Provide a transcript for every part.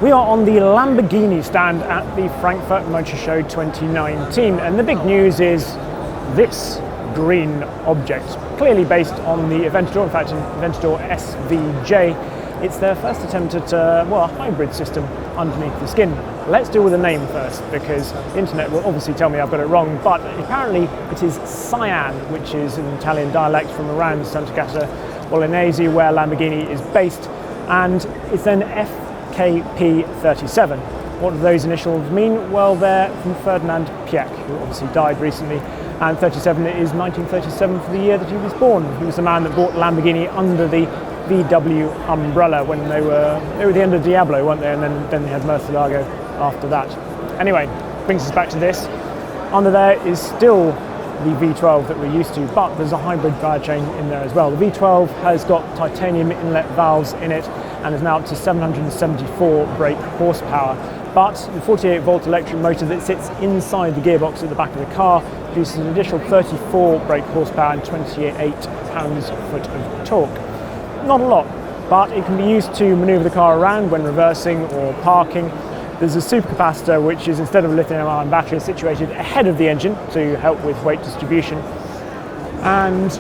We are on the Lamborghini stand at the Frankfurt Motor Show 2019, and the big news is this green object, clearly based on the Aventador, in fact Aventador SVJ. It's their first attempt at a hybrid system underneath the skin. Let's deal with the name first, because the internet will obviously tell me I've got it wrong, but apparently it is SIAN, which is an Italian dialect from around Santa Casa Bolognese, where Lamborghini is based, and it's then FKP37. What do those initials mean? Well, they're from Ferdinand Piech, who obviously died recently, and 37 is 1937 for the year that he was born. He was the man that bought Lamborghini under the VW umbrella when they were the end of Diablo, weren't they? And then they had Murcielago after that. Anyway, brings us back to this. Under there is still the V12 that we're used to, but there's a hybrid drivetrain in there as well. The V12 has got titanium inlet valves in it and is now up to 774 brake horsepower. But the 48-volt electric motor that sits inside the gearbox at the back of the car produces an additional 34 brake horsepower and 28 pounds-foot of torque. Not a lot, but it can be used to manoeuvre the car around when reversing or parking. There's a supercapacitor, which is, instead of a lithium-ion battery, situated ahead of the engine to help with weight distribution. And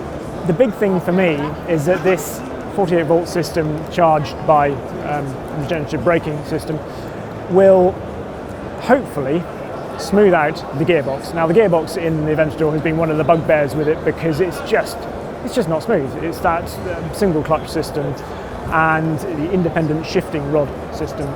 the big thing for me is that this 48-volt system, charged by regenerative braking system, will hopefully smooth out the gearbox. Now, the gearbox in the Aventador has been one of the bugbears with it, because it's just not smooth. It's that single clutch system and the independent shifting rod system,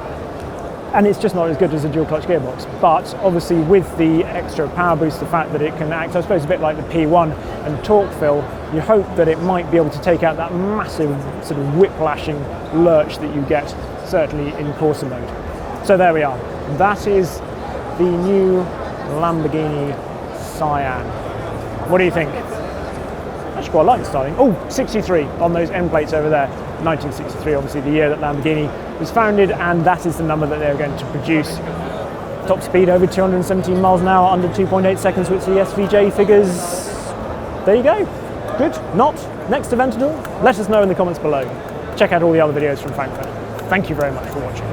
and it's just not as good as a dual clutch gearbox. But obviously, with the extra power boost, the fact that it can act, I suppose, a bit like the P1 and torque fill, you hope that it might be able to take out that massive sort of whiplashing lurch that you get, certainly in Corsa mode. So there we are. That is the new Lamborghini SIAN. What do you think? I actually quite like the styling. Oh, 63 on those end plates over there. 1963, obviously the year that Lamborghini was founded, and that is the number that they're going to produce. Top speed over 217 miles an hour, under 2.8 seconds with the SVJ figures. There you go. Good? Not? Next Aventador? Let us know in the comments below. Check out all the other videos from Frankfurt. Thank you very much for watching.